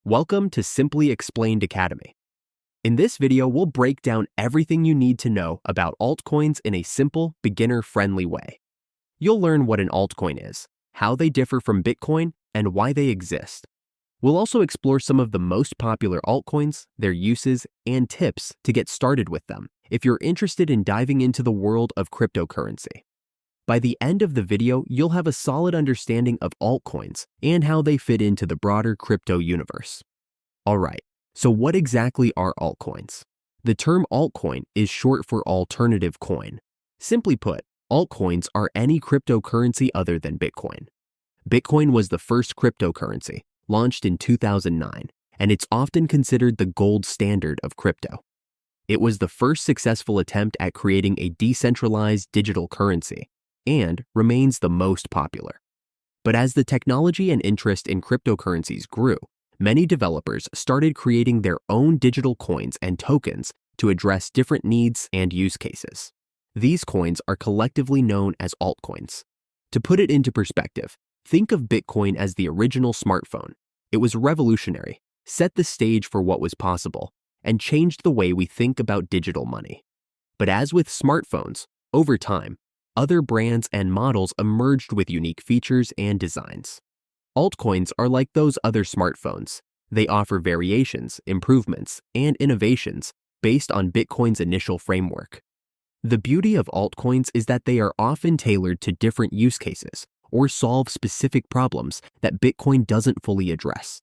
Welcome to Simply Explained Academy. In this video, we'll break down everything you need to know about altcoins in a simple, beginner-friendly way. You'll learn what an altcoin is, how they differ from Bitcoin, and why they exist. We'll also explore some of the most popular altcoins, their uses, and tips to get started with them if you're interested in diving into the world of cryptocurrency. By the end of the video, you'll have a solid understanding of altcoins and how they fit into the broader crypto universe. Alright, so what exactly are altcoins? The term altcoin is short for alternative coin. Simply put, altcoins are any cryptocurrency other than Bitcoin. Bitcoin was the first cryptocurrency, launched in 2009, and it's often considered the gold standard of crypto. It was the first successful attempt at creating a decentralized digital currency, and remains the most popular. But as the technology and interest in cryptocurrencies grew, many developers started creating their own digital coins and tokens to address different needs and use cases. These coins are collectively known as altcoins. To put it into perspective, think of Bitcoin as the original smartphone. It was revolutionary, set the stage for what was possible, and changed the way we think about digital money. But as with smartphones, over time, other brands and models emerged with unique features and designs. Altcoins are like those other smartphones. They offer variations, improvements, and innovations based on Bitcoin's initial framework. The beauty of altcoins is that they are often tailored to different use cases or solve specific problems that Bitcoin doesn't fully address.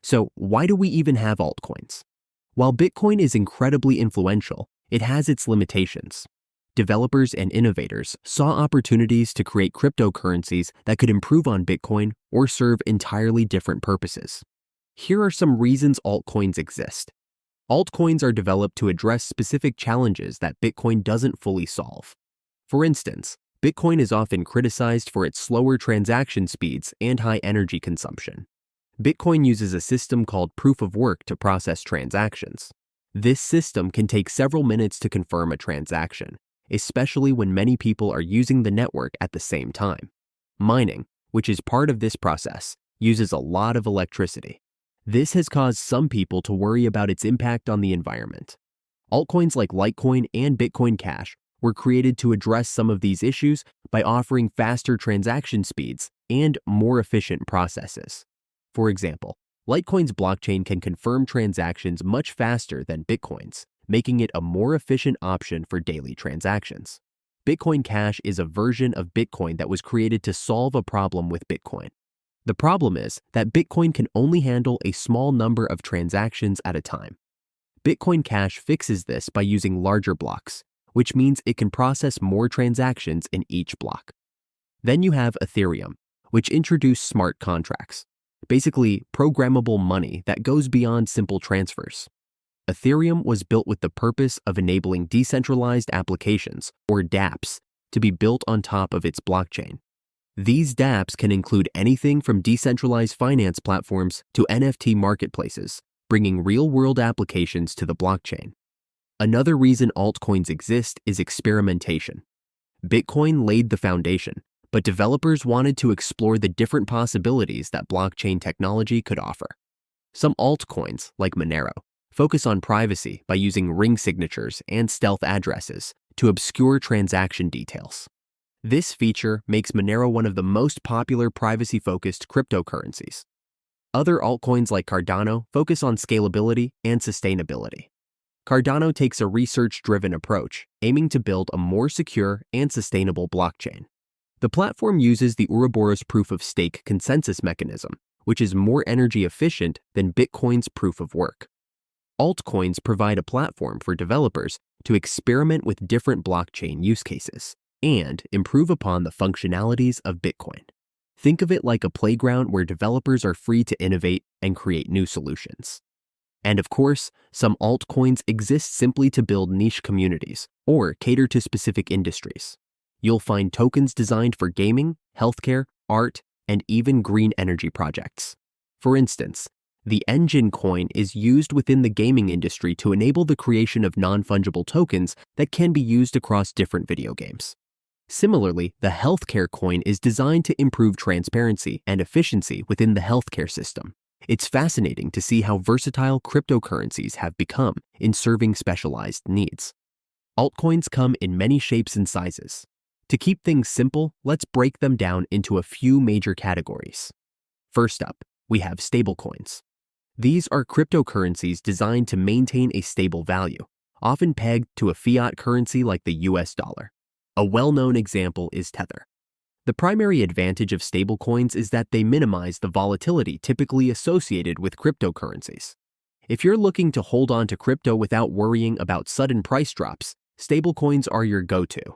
So, why do we even have altcoins? While Bitcoin is incredibly influential, it has its limitations. Developers and innovators saw opportunities to create cryptocurrencies that could improve on Bitcoin or serve entirely different purposes. Here are some reasons altcoins exist. Altcoins are developed to address specific challenges that Bitcoin doesn't fully solve. For instance, Bitcoin is often criticized for its slower transaction speeds and high energy consumption. Bitcoin uses a system called proof of work to process transactions. This system can take several minutes to confirm a transaction, especially when many people are using the network at the same time. Mining, which is part of this process, uses a lot of electricity. This has caused some people to worry about its impact on the environment. Altcoins like Litecoin and Bitcoin Cash were created to address some of these issues by offering faster transaction speeds and more efficient processes. For example, Litecoin's blockchain can confirm transactions much faster than Bitcoin's, making it a more efficient option for daily transactions. Bitcoin Cash is a version of Bitcoin that was created to solve a problem with Bitcoin. The problem is that Bitcoin can only handle a small number of transactions at a time. Bitcoin Cash fixes this by using larger blocks, which means it can process more transactions in each block. Then you have Ethereum, which introduced smart contracts, basically programmable money that goes beyond simple transfers. Ethereum was built with the purpose of enabling decentralized applications, or dApps, to be built on top of its blockchain. These dApps can include anything from decentralized finance platforms to NFT marketplaces, bringing real-world applications to the blockchain. Another reason altcoins exist is experimentation. Bitcoin laid the foundation, but developers wanted to explore the different possibilities that blockchain technology could offer. Some altcoins, like Monero, focus on privacy by using ring signatures and stealth addresses to obscure transaction details. This feature makes Monero one of the most popular privacy-focused cryptocurrencies. Other altcoins like Cardano focus on scalability and sustainability. Cardano takes a research-driven approach, aiming to build a more secure and sustainable blockchain. The platform uses the Ouroboros proof-of-stake consensus mechanism, which is more energy efficient than Bitcoin's proof of work. Altcoins provide a platform for developers to experiment with different blockchain use cases and improve upon the functionalities of Bitcoin. Think of it like a playground where developers are free to innovate and create new solutions. And of course, some altcoins exist simply to build niche communities or cater to specific industries. You'll find tokens designed for gaming, healthcare, art, and even green energy projects. For instance, the Engine coin is used within the gaming industry to enable the creation of non-fungible tokens that can be used across different video games. Similarly, the healthcare coin is designed to improve transparency and efficiency within the healthcare system, It's fascinating to see how versatile cryptocurrencies have become in serving specialized needs. Altcoins come in many shapes and sizes. To keep things simple, let's break them down into a few major categories. First up, we have stablecoins. These are cryptocurrencies designed to maintain a stable value, often pegged to a fiat currency like the US dollar. A well-known example is Tether. The primary advantage of stablecoins is that they minimize the volatility typically associated with cryptocurrencies. If you're looking to hold on to crypto without worrying about sudden price drops, stablecoins are your go-to.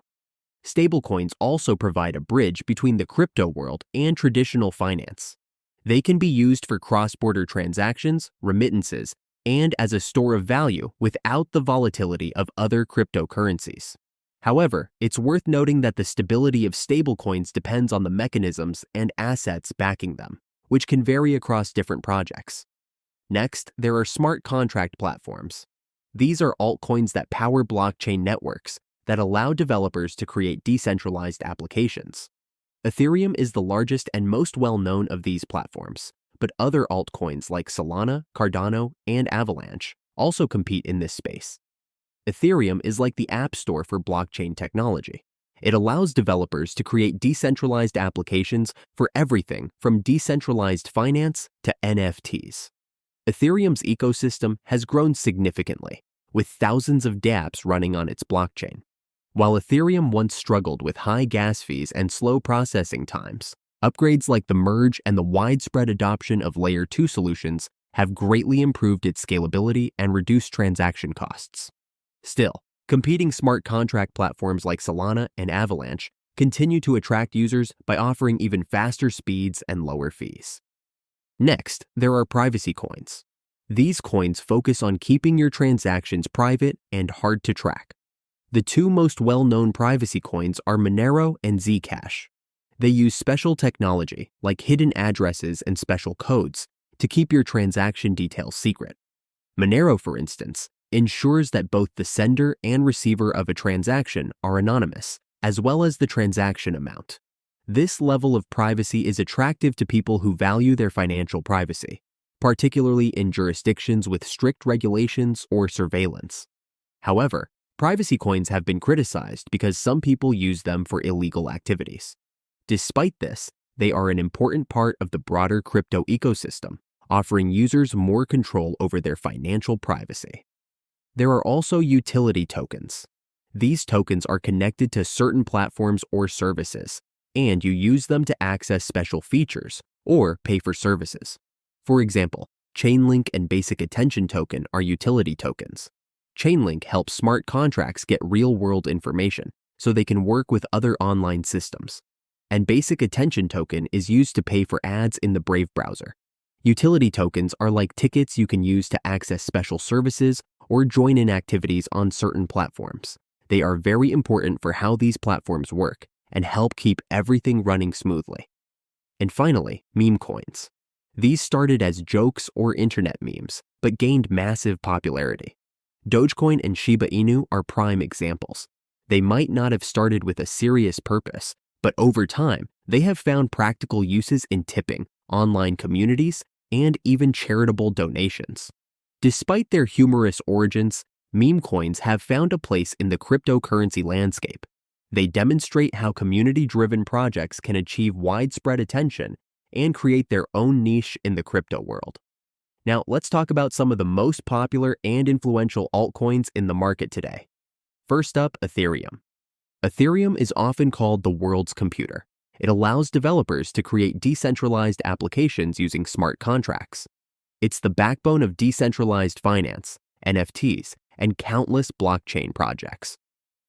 Stablecoins also provide a bridge between the crypto world and traditional finance. They can be used for cross-border transactions, remittances, and as a store of value without the volatility of other cryptocurrencies. However, it's worth noting that the stability of stablecoins depends on the mechanisms and assets backing them, which can vary across different projects. Next, there are smart contract platforms. These are altcoins that power blockchain networks that allow developers to create decentralized applications. Ethereum is the largest and most well-known of these platforms, but other altcoins like Solana, Cardano, and Avalanche also compete in this space. Ethereum is like the app store for blockchain technology. It allows developers to create decentralized applications for everything from decentralized finance to NFTs. Ethereum's ecosystem has grown significantly, with thousands of dApps running on its blockchain. While Ethereum once struggled with high gas fees and slow processing times, upgrades like the merge and the widespread adoption of Layer 2 solutions have greatly improved its scalability and reduced transaction costs. Still, competing smart contract platforms like Solana and Avalanche continue to attract users by offering even faster speeds and lower fees. Next, there are privacy coins. These coins focus on keeping your transactions private and hard to track. The two most well-known privacy coins are Monero and Zcash. They use special technology, like hidden addresses and special codes, to keep your transaction details secret. Monero, for instance, ensures that both the sender and receiver of a transaction are anonymous, as well as the transaction amount. This level of privacy is attractive to people who value their financial privacy, particularly in jurisdictions with strict regulations or surveillance. However, privacy coins have been criticized because some people use them for illegal activities. Despite this, they are an important part of the broader crypto ecosystem, offering users more control over their financial privacy. There are also utility tokens. These tokens are connected to certain platforms or services, and you use them to access special features or pay for services. For example, Chainlink and Basic Attention Token are utility tokens. Chainlink helps smart contracts get real-world information so they can work with other online systems. And Basic Attention Token is used to pay for ads in the Brave browser. Utility tokens are like tickets you can use to access special services or join in activities on certain platforms. They are very important for how these platforms work and help keep everything running smoothly. And finally, meme coins. These started as jokes or internet memes, but gained massive popularity. Dogecoin and Shiba Inu are prime examples. They might not have started with a serious purpose, but over time, they have found practical uses in tipping, online communities, and even charitable donations. Despite their humorous origins, meme coins have found a place in the cryptocurrency landscape. They demonstrate how community-driven projects can achieve widespread attention and create their own niche in the crypto world. Now, let's talk about some of the most popular and influential altcoins in the market today. First up, Ethereum. Ethereum is often called the world's computer. It allows developers to create decentralized applications using smart contracts. It's the backbone of decentralized finance, NFTs, and countless blockchain projects.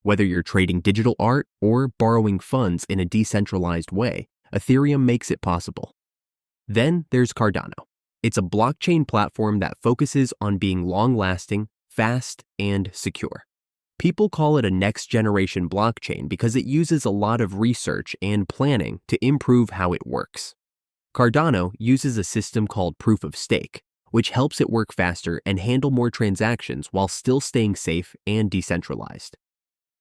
Whether you're trading digital art or borrowing funds in a decentralized way, Ethereum makes it possible. Then there's Cardano. It's a blockchain platform that focuses on being long-lasting, fast, and secure. People call it a next-generation blockchain because it uses a lot of research and planning to improve how it works. Cardano uses a system called proof of stake, which helps it work faster and handle more transactions while still staying safe and decentralized.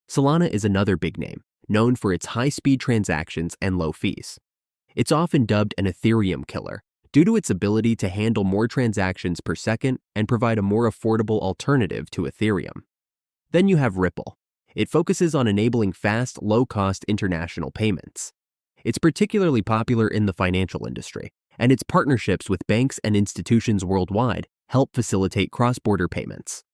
Solana is another big name, known for its high-speed transactions and low fees. It's often dubbed an Ethereum killer due to its ability to handle more transactions per second and provide a more affordable alternative to Ethereum. Then you have Ripple. It focuses on enabling fast, low-cost international payments. It's particularly popular in the financial industry, and its partnerships with banks and institutions worldwide help facilitate cross-border payments.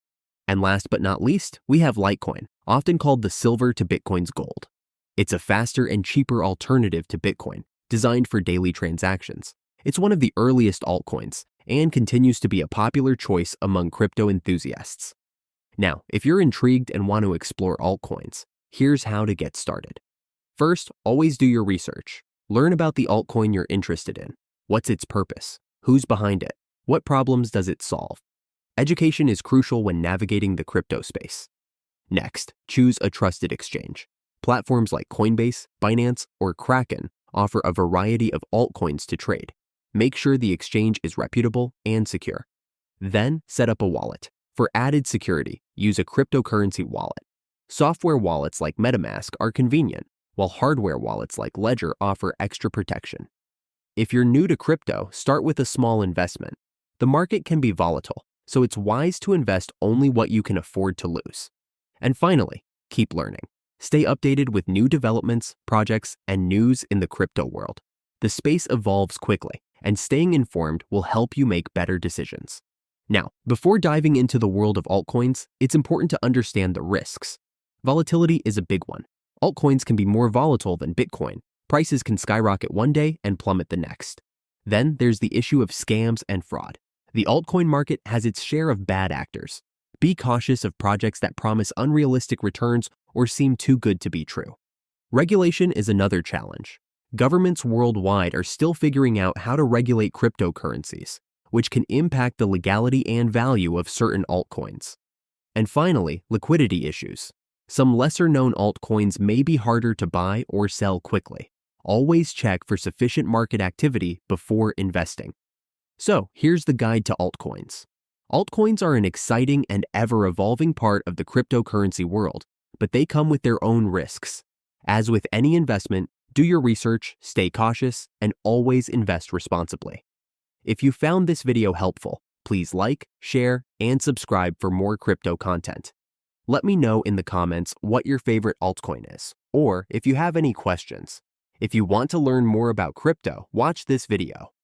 And last but not least, we have Litecoin, often called the silver to Bitcoin's gold. It's a faster and cheaper alternative to Bitcoin, designed for daily transactions. It's one of the earliest altcoins and continues to be a popular choice among crypto enthusiasts. Now, if you're intrigued and want to explore altcoins, here's how to get started. First, always do your research. Learn about the altcoin you're interested in. What's its purpose? Who's behind it? What problems does it solve? Education is crucial when navigating the crypto space. Next, choose a trusted exchange. Platforms like Coinbase, Binance, or Kraken offer a variety of altcoins to trade. Make sure the exchange is reputable and secure. Then, set up a wallet. For added security, use a cryptocurrency wallet. Software wallets like MetaMask are convenient, while hardware wallets like Ledger offer extra protection. If you're new to crypto, start with a small investment. The market can be volatile, so it's wise to invest only what you can afford to lose. And finally, keep learning. Stay updated with new developments, projects, and news in the crypto world. The space evolves quickly, and staying informed will help you make better decisions. Now, before diving into the world of altcoins, it's important to understand the risks. Volatility is a big one. Altcoins can be more volatile than Bitcoin. Prices can skyrocket one day and plummet the next. Then there's the issue of scams and fraud. The altcoin market has its share of bad actors. Be cautious of projects that promise unrealistic returns or seem too good to be true. Regulation is another challenge. Governments worldwide are still figuring out how to regulate cryptocurrencies, which can impact the legality and value of certain altcoins. And finally, liquidity issues. Some lesser-known altcoins may be harder to buy or sell quickly. Always check for sufficient market activity before investing. So, here's the guide to altcoins. Altcoins are an exciting and ever-evolving part of the cryptocurrency world, but they come with their own risks. As with any investment, do your research, stay cautious, and always invest responsibly. If you found this video helpful, please like, share, and subscribe for more crypto content. Let me know in the comments what your favorite altcoin is, or if you have any questions. If you want to learn more about crypto, watch this video.